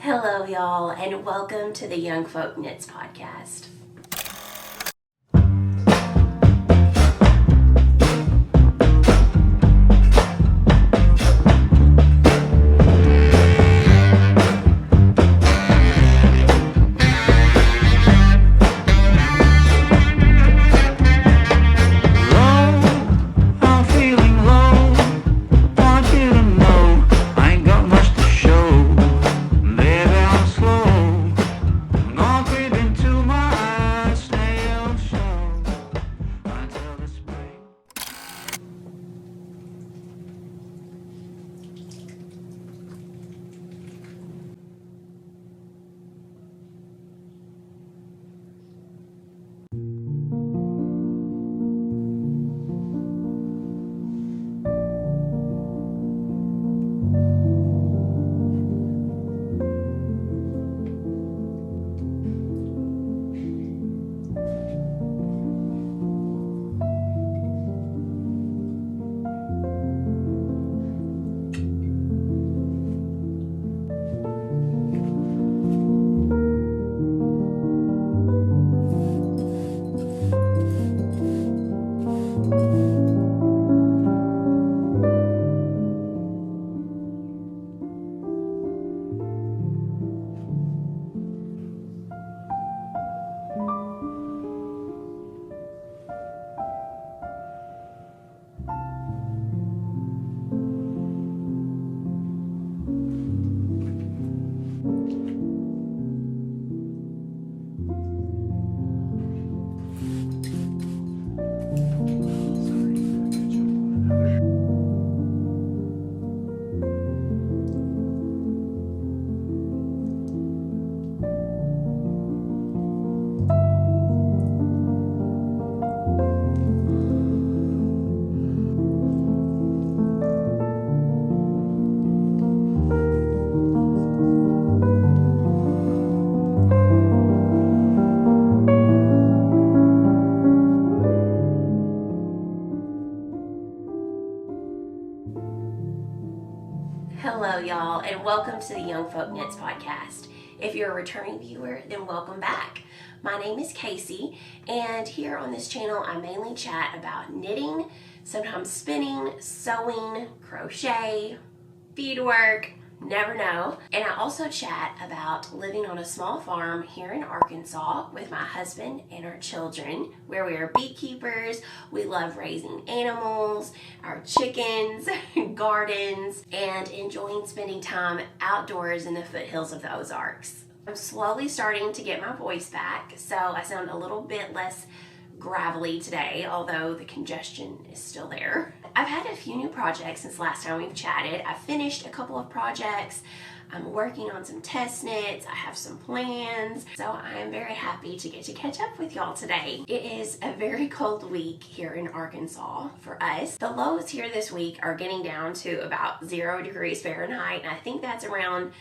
Hello, y'all, and welcome to the YoungFolk Knits podcast. Hello, y'all, and welcome to the YoungFolk Knits podcast. If you're a returning viewer, then welcome back. My name is Casey, and here on this channel, I mainly chat about knitting, sometimes spinning, sewing, crochet, beadwork, never know. And I also chat about living on a small farm here in Arkansas with my husband and our children, where we are beekeepers. We love raising animals, our chickens, gardens, and enjoying spending time outdoors in the foothills of the Ozarks. I'm slowly starting to get my voice back, so I sound a little bit less gravelly today, although the congestion is still there. I've had a few new projects since last time we've chatted. I finished a couple of projects. I'm working on some test knits. I have some plans. So I am very happy to get to catch up with y'all today. It is a very cold week here in Arkansas for us. The lows here this week are getting down to about 0 degrees Fahrenheit, and I think that's around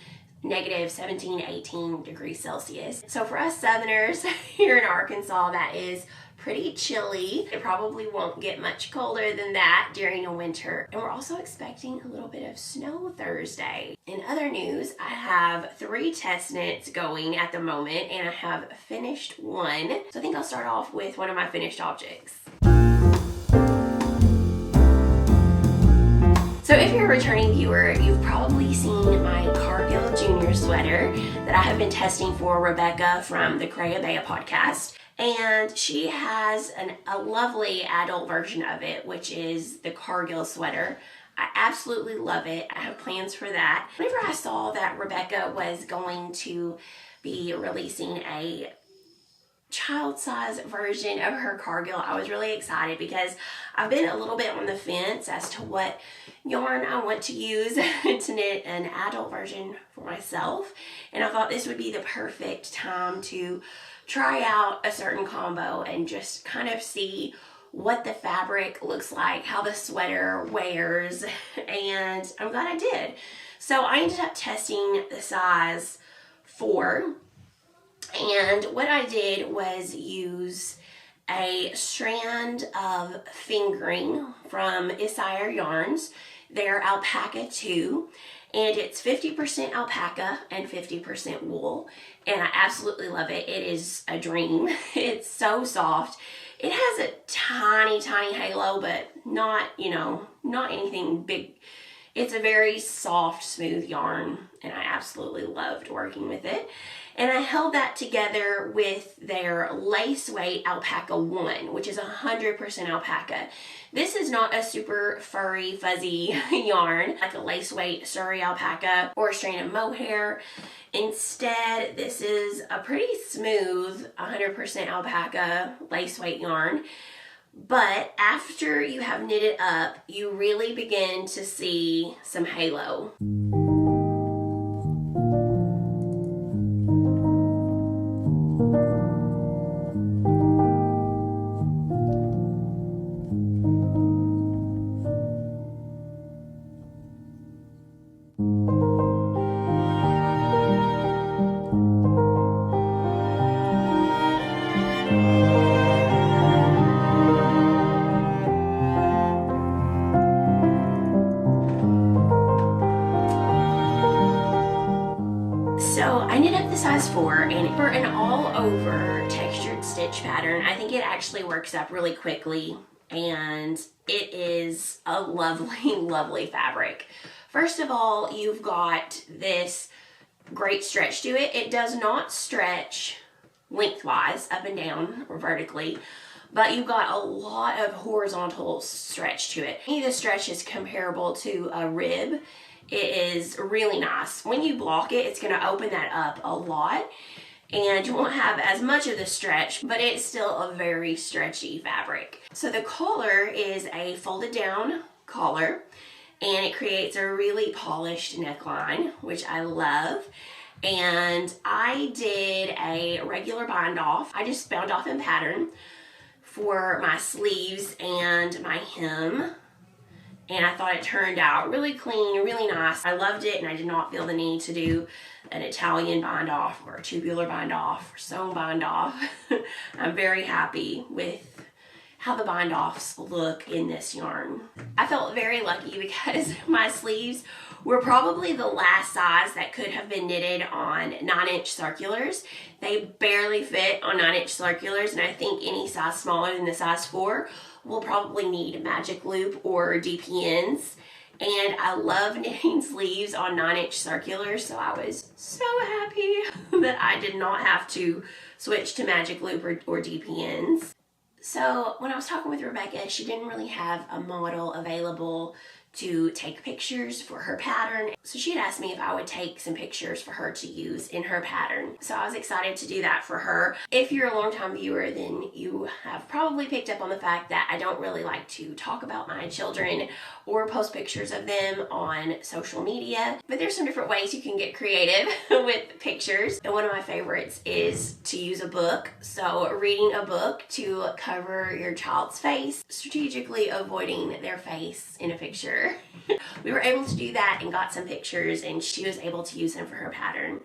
negative 17, 18 degrees Celsius. So for us Southerners here in Arkansas, that is pretty chilly. It probably won't get much colder than that during the winter. And we're also expecting a little bit of snow Thursday. In other news, I have 3 test knits going at the moment, and I have finished one. So I think I'll start off with one of my finished objects. So if you're a returning viewer, you've probably seen my Cargill Junior sweater that I have been testing for Rebecca from the Cray podcast. And she has a lovely adult version of it, which is the Cargill sweater. I absolutely love it. I have plans for that. Whenever I saw that Rebecca was going to be releasing a child-size version of her Cargill, I was really excited because I've been a little bit on the fence as to what yarn I want to use to knit an adult version for myself. And I thought this would be the perfect time to try out a certain combo and just kind of see what the fabric looks like, how the sweater wears, and I'm glad I did. So I ended up testing the size 4, and what I did was use a strand of fingering from Isager yarns. They're Alpaca 2, and it's 50% alpaca and 50% wool, and I absolutely love it. It is a dream. It's so soft. It has a tiny halo, but not, you know, not anything big. It's a very soft, smooth yarn, and I absolutely loved working with it. And I held that together with their lace weight Alpaca 1, which is 100% alpaca. This is not a super furry, fuzzy yarn like a lace weight Surrey alpaca or a strand of mohair. Instead, this is a pretty smooth 100% alpaca lace weight yarn. But after you have knitted up, you really begin to see some halo. So I knit up the size 4, and for an all over textured stitch pattern, I think it actually works up really quickly, and it is a lovely fabric. First of all, you've got this great stretch to it. It does not stretch lengthwise up and down or vertically, but you've got a lot of horizontal stretch to it. The stretch is comparable to a rib. It is really nice. When you block it, it's going to open that up a lot, and you won't have as much of the stretch, but it's still a very stretchy fabric. So the collar is a folded down collar, and it creates a really polished neckline, which I love. And I did a regular bind off. I just bound off in pattern for my sleeves and my hem. And I thought it turned out really clean, really nice. I loved it, and I did not feel the need to do an Italian bind off or a tubular bind off or sewn bind off. I'm very happy with how the bind offs look in this yarn. I felt very lucky because my sleeves were probably the last size that could have been knitted on 9-inch circulars. They barely fit on 9-inch circulars, and I think any size smaller than the size 4 will probably need magic loop or DPNs. And I love knitting sleeves on 9-inch circulars, so I was so happy that I did not have to switch to magic loop or DPNs. So when I was talking with Rebecca, she didn't really have a model available to take pictures for her pattern. So she had asked me if I would take some pictures for her to use in her pattern. So I was excited to do that for her. If you're a longtime viewer, then you have probably picked up on the fact that I don't really like to talk about my children or post pictures of them on social media. But there's some different ways you can get creative with pictures. And one of my favorites is to use a book. So reading a book to cover your child's face, strategically avoiding their face in a picture. We were able to do that and got some pictures, and she was able to use them for her pattern.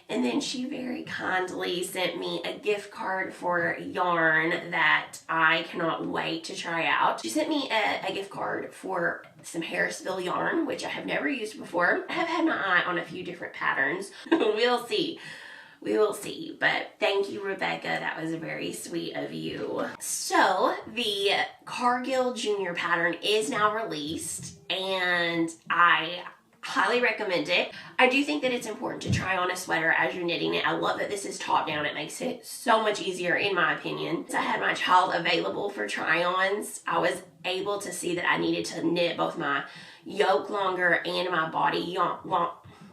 And then she very kindly sent me a gift card for yarn that I cannot wait to try out. She sent me a gift card for some Harrisville yarn, which I have never used before. I have had my eye on a few different patterns. We'll see. We will see, but thank you, Rebecca. That was very sweet of you. So the Cargill Junior pattern is now released, and I highly recommend it. I do think that it's important to try on a sweater as you're knitting it. I love that this is top down. It makes it so much easier in my opinion. Since I had my child available for try-ons, I was able to see that I needed to knit both my yoke longer and my body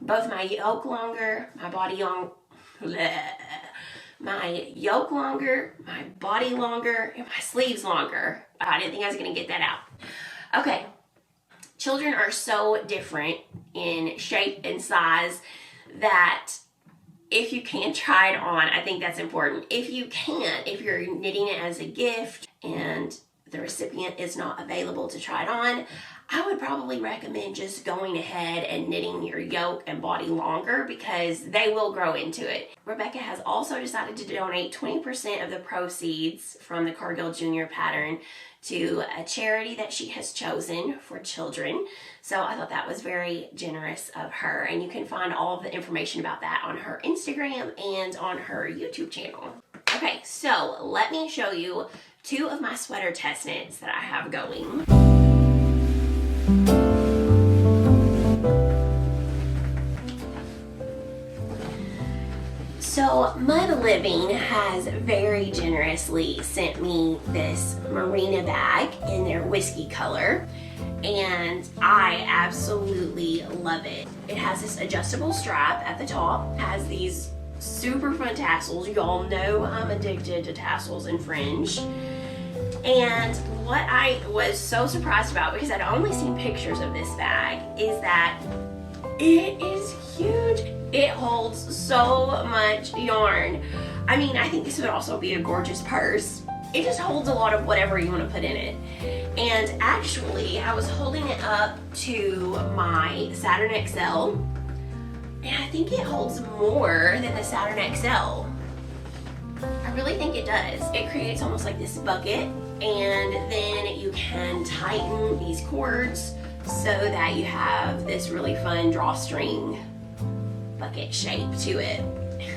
both my yoke longer, my body my yoke longer, my body longer, and my sleeves longer. I didn't think I was going to get that out. Okay, children are so different in shape and size that if you can try it on, I think that's important. If you can't, if you're knitting it as a gift and the recipient is not available to try it on, I would probably recommend just going ahead and knitting your yoke and body longer because they will grow into it. Rebecca has also decided to donate 20% of the proceeds from the Cargill Junior pattern to a charity that she has chosen for children. So I thought that was very generous of her, and you can find all of the information about that on her Instagram and on her YouTube channel. Okay, so let me show you two of my sweater test knits that I have going. So Muud Living has very generously sent me this Marina bag in their whiskey color, and I absolutely love it. It has this adjustable strap at the top, has these super fun tassels. Y'all know I'm addicted to tassels and fringe. And what I was so surprised about, because I'd only seen pictures of this bag, is that it is huge. It holds so much yarn. I mean, I think this would also be a gorgeous purse. It just holds a lot of whatever you want to put in it. And actually, I was holding it up to my Saturn XL, and I think it holds more than the Saturn XL. I really think it does. It creates almost like this bucket, and then you can tighten these cords so that you have this really fun drawstring bucket shape to it.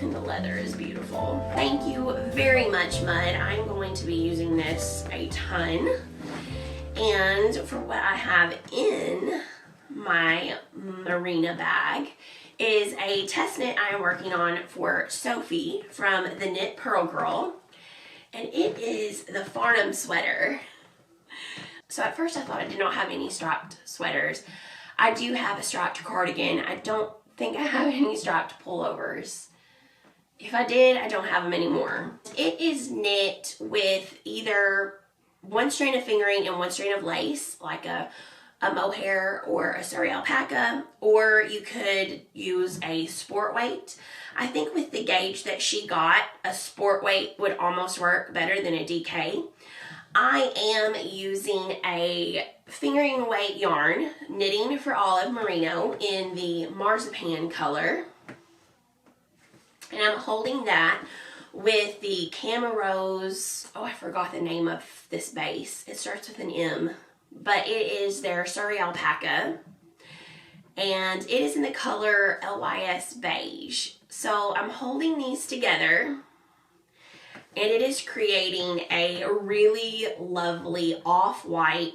And the leather is beautiful. Thank you very much, Muud. I'm going to be using this a ton. And for what I have in my Marina bag is a test knit I am working on for Sophie from the Knit Pearl Girl. And it is the Farnham sweater. So at first I thought I did not have any strapped sweaters. I do have a strapped cardigan. I don't think I have any strapped pullovers. If I did, I don't have them anymore. It is knit with either one strand of fingering and one strand of lace, like a mohair or a Surrey alpaca, or you could use a sport weight. I think with the gauge that she got, a sport weight would almost work better than a DK. I am using a fingering weight yarn, knitting for Olive Merino in the marzipan color. And I'm holding that with the Camerose, oh, I forgot the name of this base. It starts with an M, but it is their Surrey Alpaca. And it is in the color LYS beige. So I'm holding these together, and it is creating a really lovely off-white,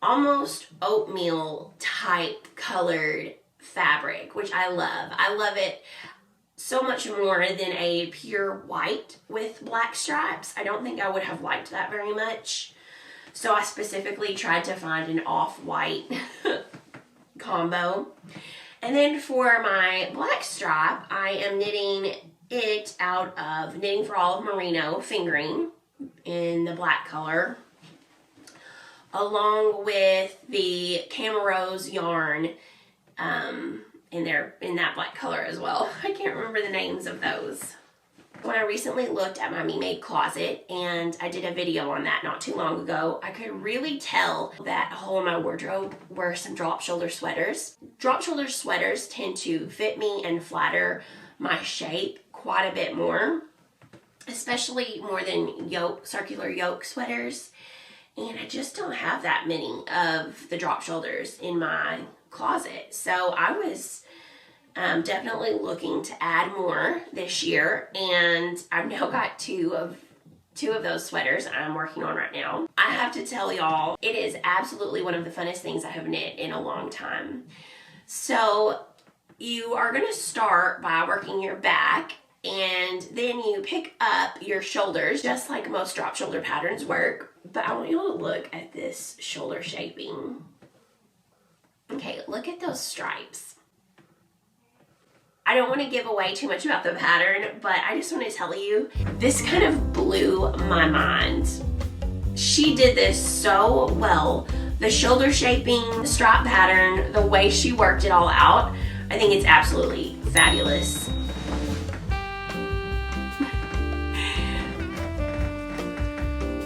almost oatmeal type colored fabric, which I love. I love it so much more than a pure white with black stripes. I don't think I would have liked that very much. So I specifically tried to find an off-white combo. And then for my black stripe, I am knitting it out of Knitting for Olive Merino fingering in the black color, along with the Camerose yarn in that black color as well. I can't remember the names of those. When I recently looked at my Me Made closet, and I did a video on that not too long ago, I could really tell that a hole in my wardrobe were some drop shoulder sweaters. Drop shoulder sweaters tend to fit me and flatter my shape quite a bit more, especially more than circular yoke sweaters. And I just don't have that many of the drop shoulders in my closet. So I was definitely looking to add more this year, and I've now got two of those sweaters I'm working on right now. I have to tell y'all, it is absolutely one of the funnest things I have knit in a long time. So you are going to start by working your back, and then you pick up your shoulders just like most drop shoulder patterns work. But I want you to look at this shoulder shaping. Okay, look at those stripes. I don't want to give away too much about the pattern, but I just want to tell you, this kind of blew my mind. She did this so well. The shoulder shaping, the strap pattern, the way she worked it all out, I think it's absolutely fabulous.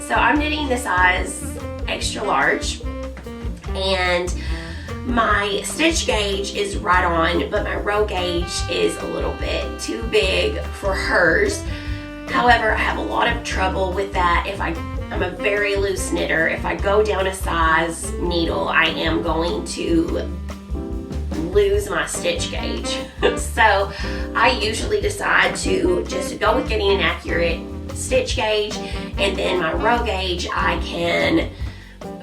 So I'm knitting the size extra large, And my stitch gauge is right on, but my row gauge is a little bit too big for hers. However, I have a lot of trouble with that. I'm a very loose knitter. If I go down a size needle, I am going to lose my stitch gauge. So I usually decide to just go with getting an accurate stitch gauge, and then my row gauge I can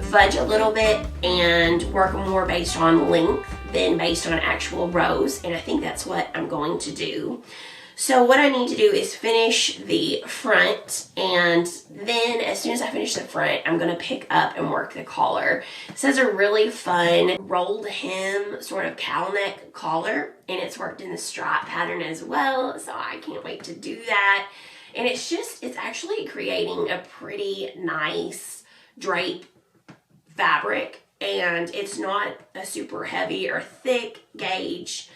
fudge a little bit and work more based on length than based on actual rows, and I think that's what I'm going to do. So what I need to do is finish the front, and then as soon as I finish the front, I'm going to pick up and work the collar. This is a really fun rolled hem sort of cowl neck collar, and it's worked in the stripe pattern as well, so I can't wait to do that. And it's actually creating a pretty nice drape fabric, and it's not a super heavy or thick gauge,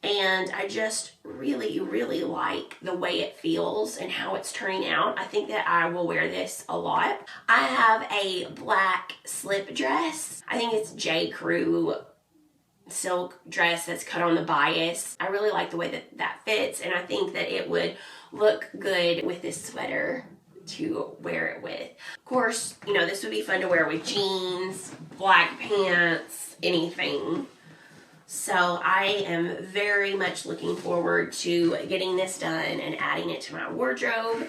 and I just really like the way it feels and how it's turning out. I think that I will wear this a lot. I have a black slip dress. I think it's J. Crew silk dress that's cut on the bias. I really like the way that fits, and I think that it would look good with this sweater to wear it with. Of course, you know, this would be fun to wear with jeans, black pants, anything. So I am very much looking forward to getting this done and adding it to my wardrobe.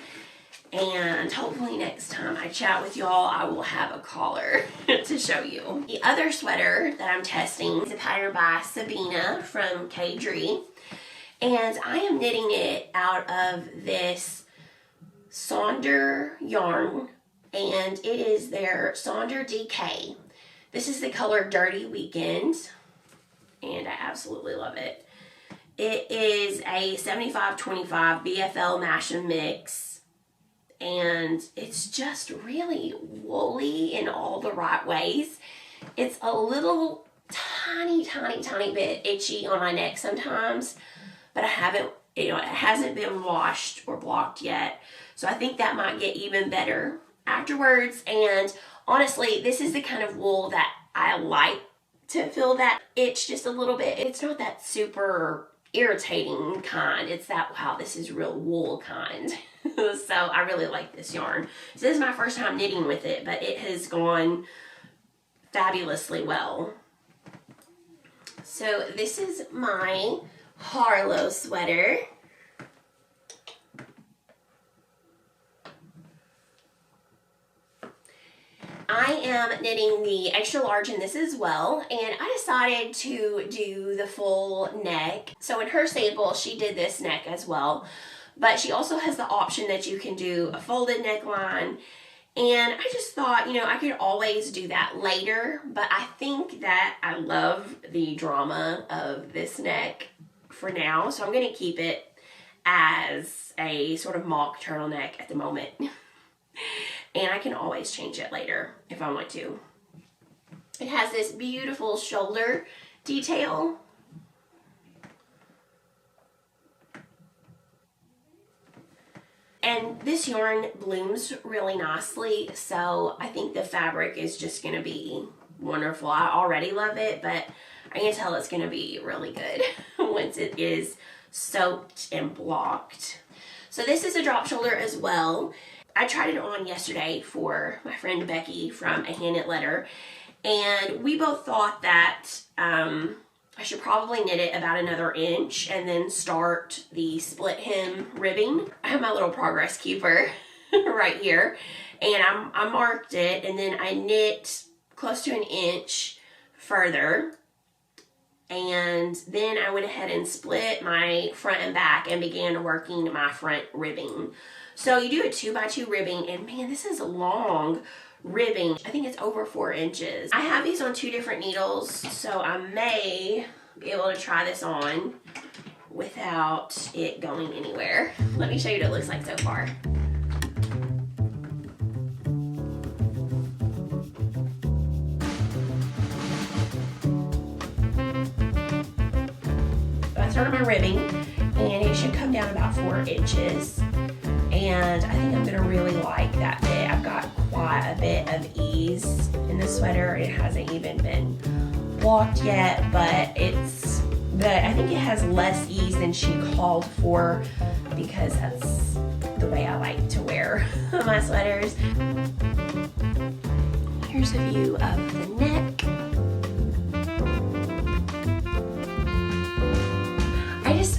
And hopefully next time I chat with y'all, I will have a collar to show you. The other sweater that I'm testing is a pattern by Sabina from K-Dree. And I am knitting it out of this Sonder yarn, and it is their Sonder DK. This is the color Dirty Weekend, and I absolutely love it. It is a 75-25 BFL mash and mix, and it's just really woolly in all the right ways. It's a little tiny bit itchy on my neck sometimes, but it hasn't been washed or blocked yet. So I think that might get even better afterwards. And honestly, this is the kind of wool that I like to feel that itch just a little bit. It's not that super irritating kind. It's that, wow, this is real wool kind. So I really like this yarn. So this is my first time knitting with it, but it has gone fabulously well. So this is my Harlow sweater. I am knitting the extra large in this as well, and I decided to do the full neck. So in her sample, she did this neck as well, but she also has the option that you can do a folded neckline, and I just thought, you know, I could always do that later, but I think that I love the drama of this neck for now, so I'm going to keep it as a sort of mock turtleneck at the moment. And I can always change it later if I want to. It has this beautiful shoulder detail. And this yarn blooms really nicely, so I think the fabric is just going to be wonderful. I already love it, but I can tell it's going to be really good once it is soaked and blocked. So this is a drop shoulder as well. I tried it on yesterday for my friend Becky from A Hand Knit Letter, and we both thought that I should probably knit it about another inch and then start the split hem ribbing. I have my little progress keeper right here, and I marked it, and then I knit close to an inch further, and then I went ahead and split my front and back and began working my front ribbing. So you do a 2x2 ribbing, and man, this is a long ribbing. I think it's over 4 inches. I have these on 2 different needles, so I may be able to try this on without it going anywhere. Let me show you what it looks like so far. So I started my ribbing, and it should come down about 4 inches. And I think I'm going to really like that fit. I've got quite got a bit of ease in the sweater. It hasn't even been blocked yet, but I think it has less ease than she called for, because that's the way I like to wear my sweaters. Here's a view of the neck.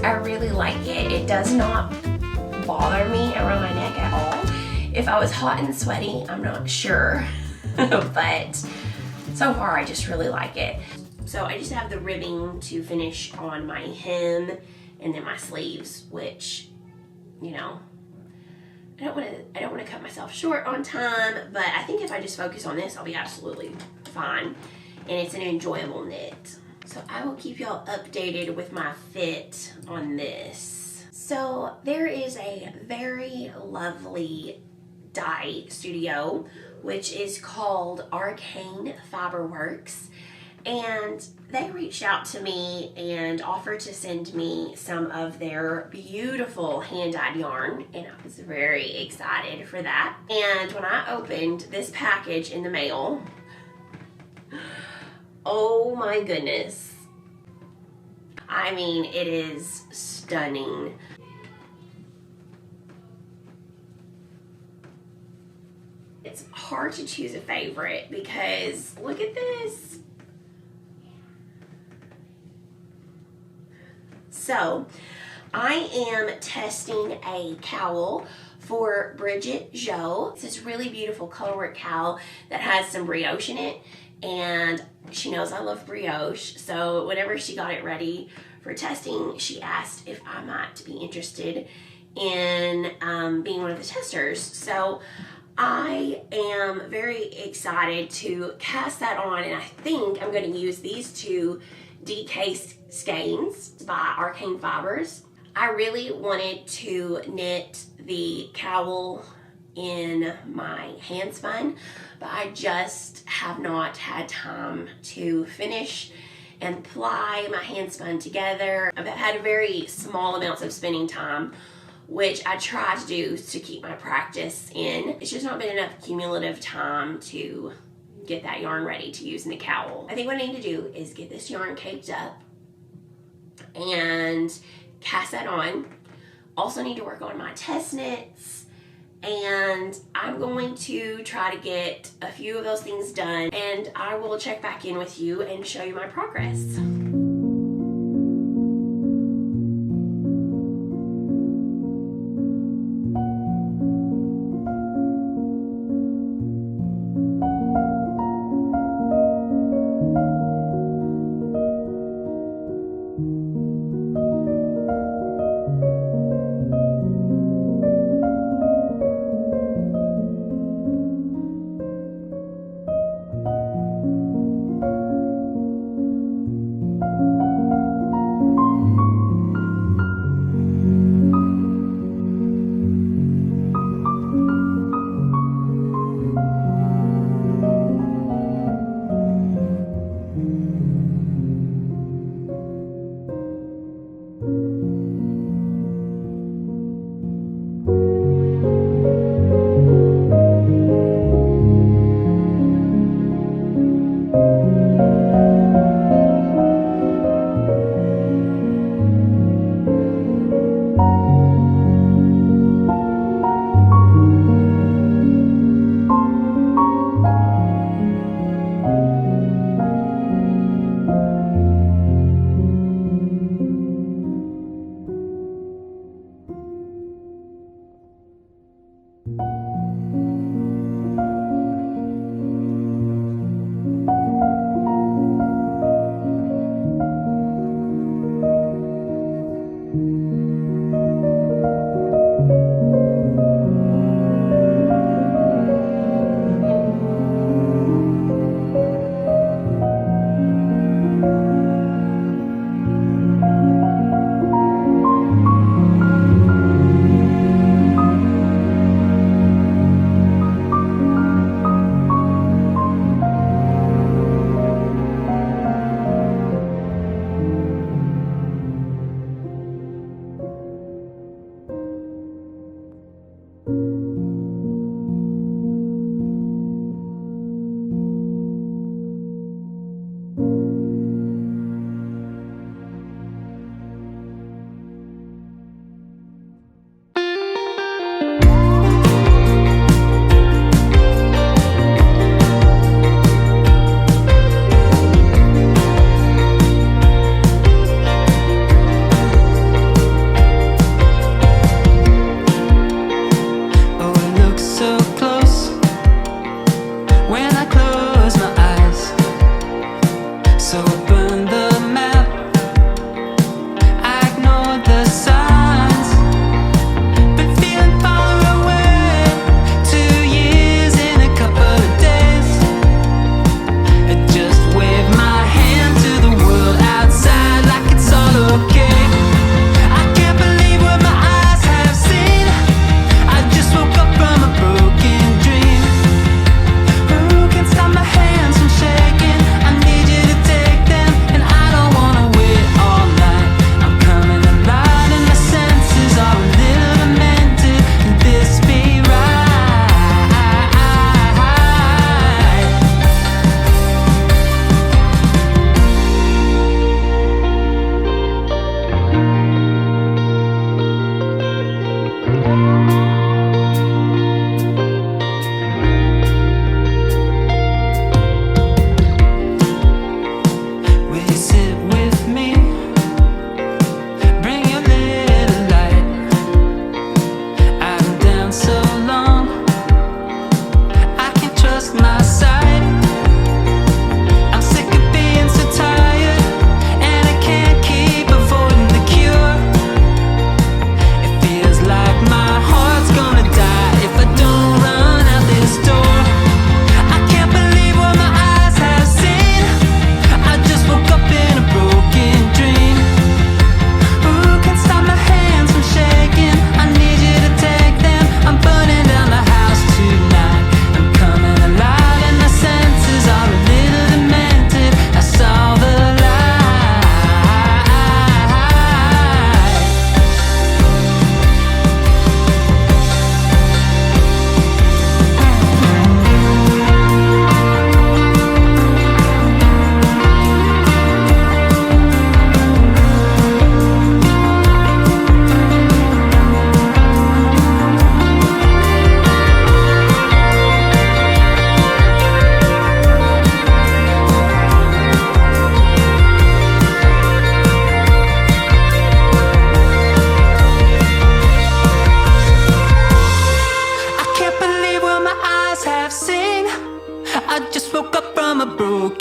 I really like it. It does not bother me around my neck at all. If I was hot and sweaty, I'm not sure, but so far I just really like it. So I just have the ribbing to finish on my hem and then my sleeves, which, you know, I don't want to cut myself short on time, but I think if I just focus on this, I'll be absolutely fine. And it's an enjoyable knit. So I will keep y'all updated with my fit on this. So there is a very lovely dye studio, which is called Arcane Fiberworks. And they reached out to me and offered to send me some of their beautiful hand-dyed yarn, and I was very excited for that. And when I opened this package in the mail, oh my goodness. I mean, it is stunning. It's hard to choose a favorite because look at this. So, I am testing a cowl for Bridget Jo. It's this really beautiful colorwork cowl that has some brioche in it, and she knows I love brioche, so whenever she got it ready for testing, she asked if I might be interested in being one of the testers. So I am very excited to cast that on, and I think I'm going to use these two DK skeins by Arcane Fibers. I really wanted to knit the cowl in my hand spun, but I just have not had time to finish and ply my hand spun together. I've had very small amounts of spinning time, which I try to do to keep my practice in. It's just not been enough cumulative time to get that yarn ready to use in the cowl. I think what I need to do is get this yarn caked up and cast that on. Also need to work on my test knits, and I'm going to try to get a few of those things done, and I will check back in with you and show you my progress.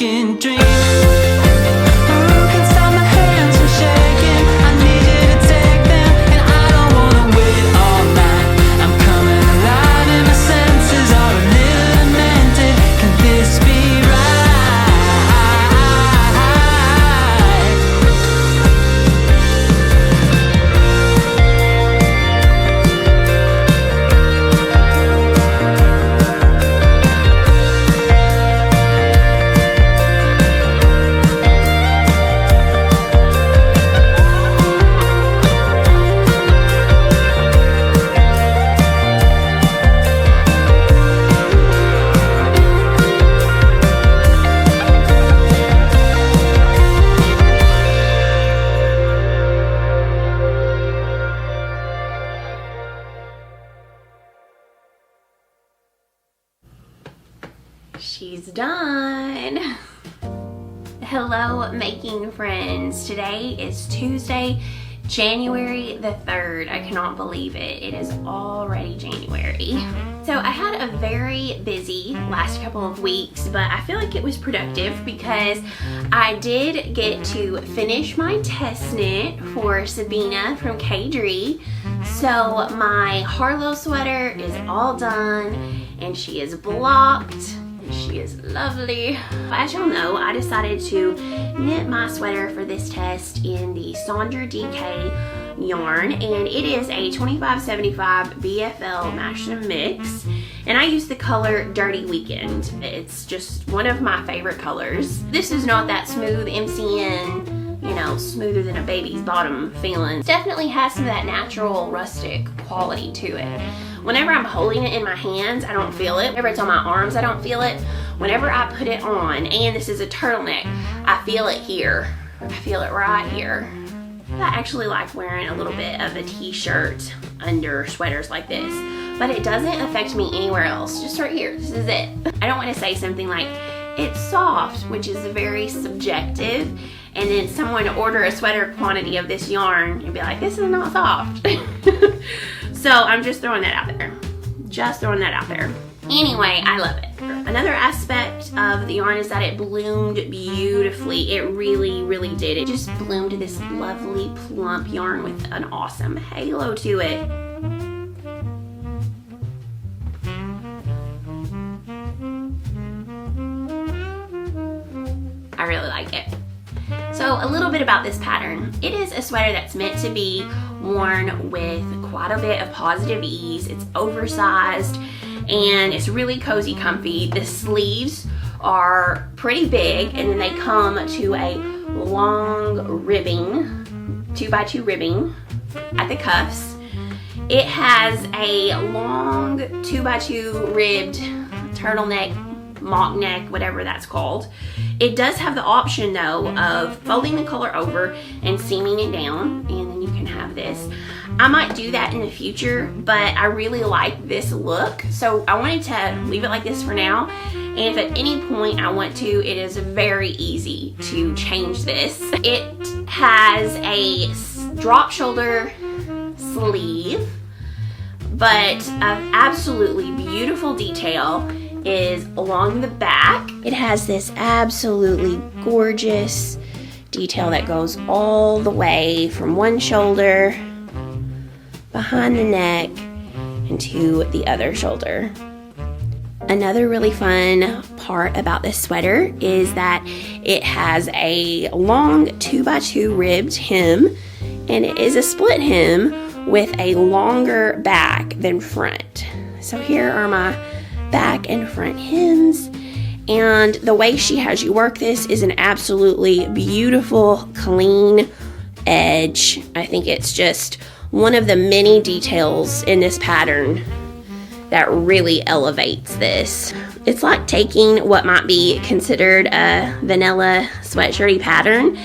waking dream. Who can stop my hands from shaking? I need you to take them, and I don't wanna wait all night. I'm coming alive and my senses are a little demented. Can this be right? She's done. Hello, making friends. Today is Tuesday, January the 3rd. I cannot believe it. It is already January. So I had a very busy last couple of weeks, but I feel like it was productive because I did get to finish my test knit for Sabina from Kadri. So my Harlow sweater is all done and she is blocked. She is lovely. As y'all know, I decided to knit my sweater for this test in the Sonder DK yarn, and it is a 2575 BFL Match and Mix, and I use the color Dirty Weekend. It's just one of my favorite colors. This is not that smooth MCN, you know, smoother than a baby's bottom feeling. It definitely has some of that natural rustic quality to it. Whenever I'm holding it in my hands, I don't feel it. Whenever it's on my arms, I don't feel it. Whenever I put it on, and this is a turtleneck, I feel it here. I feel it right here. I actually like wearing a little bit of a t-shirt under sweaters like this, but it doesn't affect me anywhere else. Just right here, this is it. I don't want to say something like, it's soft, which is very subjective, and then someone order a sweater quantity of this yarn and be like, this is not soft. So I'm just throwing that out there. Just throwing that out there. Anyway, I love it. Another aspect of the yarn is that it bloomed beautifully. It really, really did. It just bloomed this lovely plump yarn with an awesome halo to it. I really like it. So a little bit about this pattern. It is a sweater that's meant to be worn with quite a bit of positive ease. It's oversized and it's really cozy, comfy. The sleeves are pretty big, and then they come to a long ribbing, 2x2 ribbing at the cuffs. It has a long 2x2 ribbed turtleneck, mock neck, whatever that's called. It does have the option though of folding the collar over and seaming it down, and then you can have this. I might do that in the future, but I really like this look, so I wanted to leave it like this for now. And if at any point I want to, it is very easy to change this. It has a drop shoulder sleeve, but an absolutely beautiful detail is along the back. It has this absolutely gorgeous detail that goes all the way from one shoulder, behind the neck, and to the other shoulder. Another really fun part about this sweater is that it has a long 2x2 ribbed hem, and it is a split hem with a longer back than front. So here are my back and front hems, and the way she has you work this is an absolutely beautiful, clean edge. I think it's just one of the many details in this pattern that really elevates this. It's like taking what might be considered a vanilla sweatshirty pattern,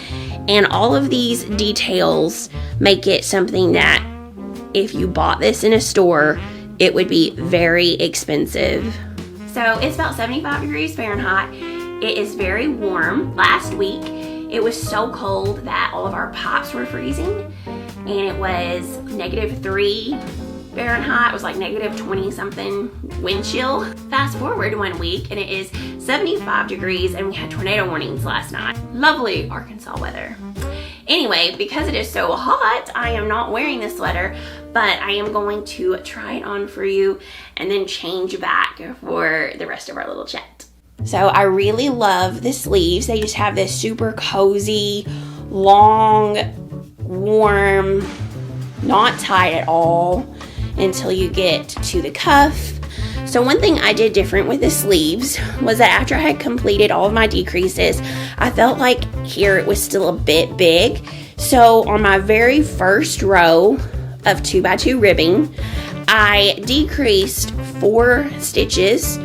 and all of these details make it something that if you bought this in a store, it would be very expensive. So it's about 75 degrees Fahrenheit. It is very warm. Last week, it was so cold that all of our pipes were freezing, and it was -3 Fahrenheit. It was like negative 20 something wind chill. Fast forward 1 week and it is 75 degrees and we had tornado warnings last night. Lovely Arkansas weather. Anyway, because it is so hot, I am not wearing this sweater, but I am going to try it on for you and then change back for the rest of our little chat. So I really love the sleeves. They just have this super cozy, long, warm, not tight at all until you get to the cuff. So one thing I did different with the sleeves was that after I had completed all of my decreases, I felt like here it was still a bit big. So on my very first row of 2x2 ribbing, I decreased 4 stitches,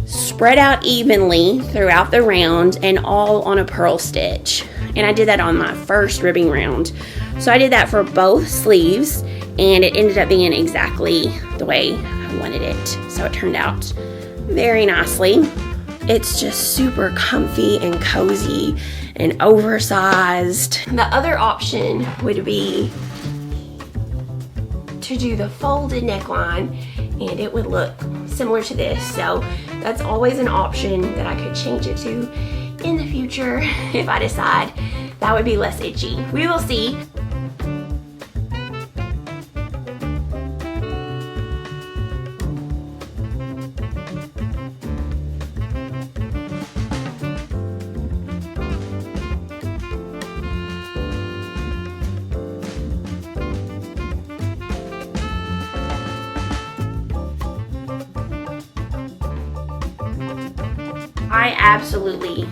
spread out evenly throughout the round, and all on a purl stitch. And I did that on my first ribbing round. So I did that for both sleeves, and it ended up being exactly the way I wanted it. So it turned out very nicely. It's just super comfy and cozy and oversized. The other option would be to do the folded neckline, and it would look similar to this. So that's always an option that I could change it to in the future if I decide that would be less itchy. We will see. I absolutely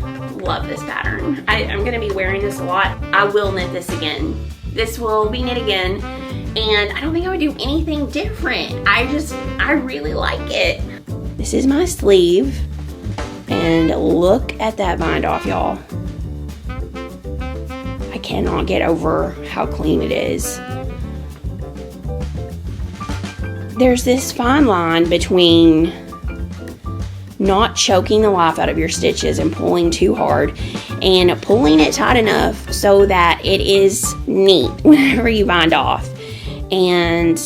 love this pattern. I'm gonna be wearing this a lot. I will knit this again. This will be knit again, and I don't think I would do anything different. I really like it. This is my sleeve, and look at that bind off, y'all. I cannot get over how clean it is. There's this fine line between not choking the life out of your stitches and pulling too hard, and pulling it tight enough so that it is neat whenever you bind off. And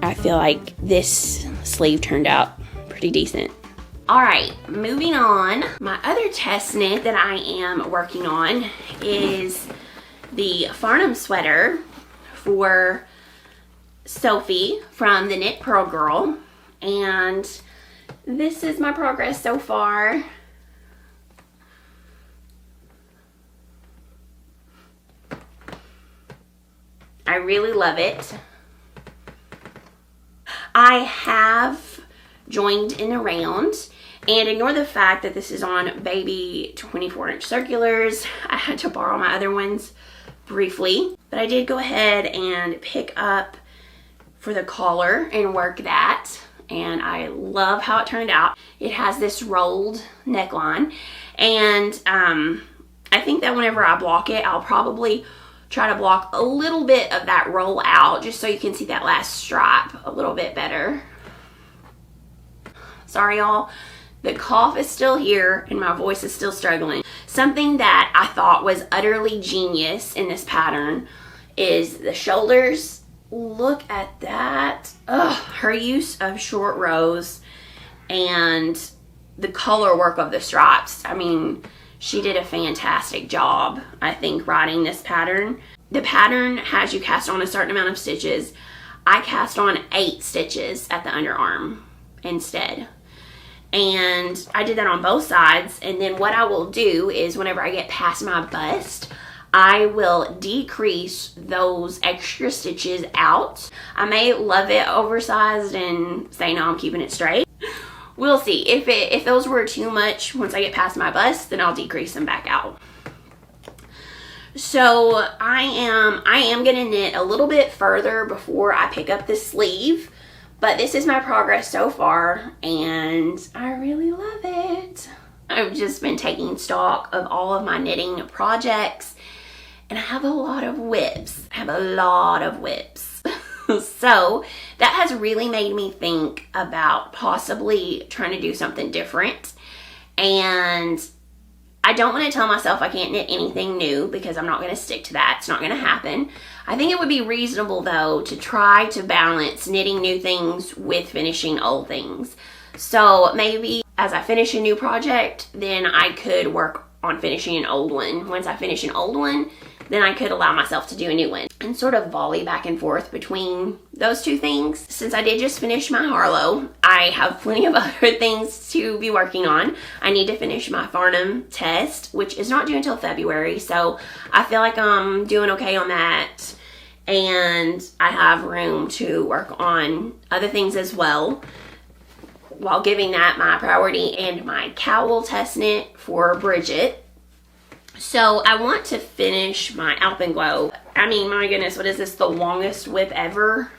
I feel like this sleeve turned out pretty decent. All right, moving on. My other test knit that I am working on is the Farnham sweater for Sophie from the Knit Pearl Girl, and this is my progress so far. I really love it. I have joined in the round, and ignore the fact that this is on baby 24-inch circulars. I had to borrow my other ones briefly, but I did go ahead and pick up for the collar and work that. And I love how it turned out. It has this rolled neckline, and I think that whenever I block it, I'll probably try to block a little bit of that roll out just so you can see that last stripe a little bit better. Sorry y'all, the cough is still here and my voice is still struggling. Something that I thought was utterly genius in this pattern is the shoulders. Look at that. Ugh, her use of short rows and the color work of the stripes. I mean, she did a fantastic job, I think, writing this pattern. The pattern has you cast on a certain amount of stitches. I cast on 8 stitches at the underarm instead. And I did that on both sides. And then what I will do is whenever I get past my bust, I will decrease those extra stitches out. I may love it oversized and say, no, I'm keeping it straight. We'll see. If those were too much, once I get past my bust, then I'll decrease them back out. So I am gonna knit a little bit further before I pick up the sleeve, but this is my progress so far, and I really love it. I've just been taking stock of all of my knitting projects, and I have a lot of whips. So that has really made me think about possibly trying to do something different. And I don't want to tell myself I can't knit anything new because I'm not going to stick to that. It's not going to happen. I think it would be reasonable though to try to balance knitting new things with finishing old things. So maybe as I finish a new project, then I could work on finishing an old one. Once I finish an old one, then I could allow myself to do a new one and sort of volley back and forth between those two things. Since I did just finish my Harlow, I have plenty of other things to be working on. I need to finish my Farnham test, which is not due until February, so I feel like I'm doing okay on that. And I have room to work on other things as well, while giving that my priority, and my cowl test knit for Bridget. So I want to finish my Alpaca. I mean, my goodness, what is this, the longest whip ever?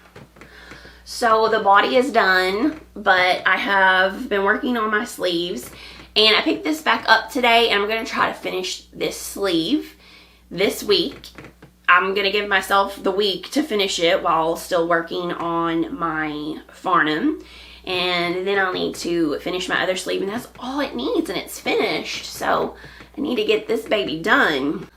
So the body is done, but I have been working on my sleeves, and I picked this back up today, and I'm going to try to finish this sleeve this week. I'm going to give myself the week to finish it while still working on my Farnham. And then I'll need to finish my other sleeve, and that's all it needs, and it's finished. So I need to get this baby done.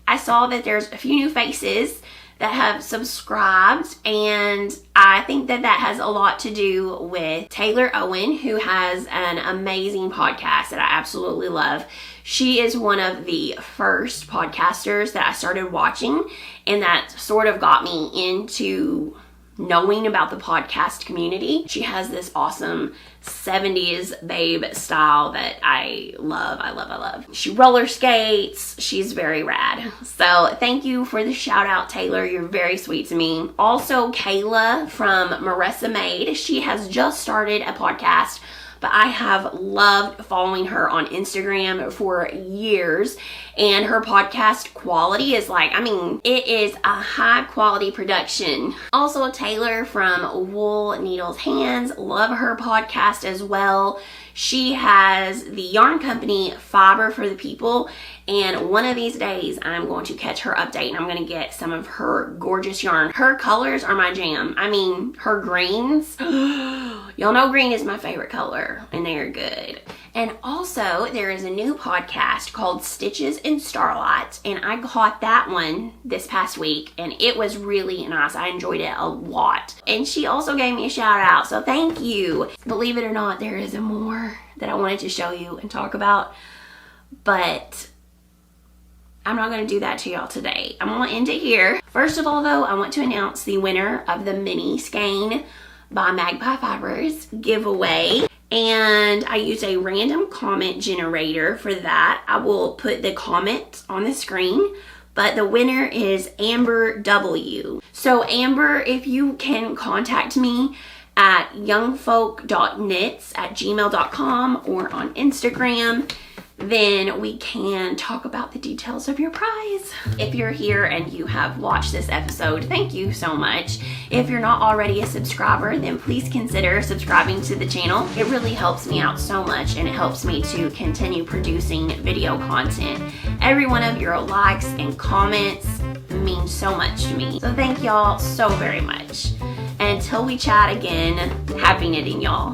I saw that there's a few new faces that have subscribed, and I think that that has a lot to do with Taylor Owen, who has an amazing podcast that I absolutely love. She is one of the first podcasters that I started watching, and that sort of got me into knowing about the podcast community. She has this awesome 70s babe style that I love. She roller skates. She's very rad. So thank you for the shout out, Taylor. You're very sweet to me. Also, Kayla from Marissa Made. She has just started a podcast, but I have loved following her on Instagram for years, and her podcast quality is like, I mean, it is a high quality production. Also, Taylor from Wool Needles Hands, love her podcast as well. She has the yarn company Fiber for the People, and one of these days I'm going to catch her update, and I'm going to get some of her gorgeous yarn. Her colors are my jam. I mean, her greens, y'all know green is my favorite color, and they are good. And also, there is a new podcast called Stitches and Starlight, and I caught that one this past week, and it was really nice. I enjoyed it a lot. And she also gave me a shout out, so thank you. Believe it or not, there is more that I wanted to show you and talk about, but I'm not going to do that to y'all today. I'm going to end it here. First of all, though, I want to announce the winner of the mini skein by Magpie Fibers giveaway. And I used a random comment generator for that. I will put the comment on the screen, but the winner is Amber W. So Amber, if you can contact me at youngfolk.knits@gmail.com or on Instagram, then we can talk about the details of your prize. If you're here and you have watched this episode, thank you so much. If you're not already a subscriber, then please consider subscribing to the channel. It really helps me out so much, and it helps me to continue producing video content. Every one of your likes and comments means so much to me. So thank y'all so very much. And until we chat again, happy knitting, y'all.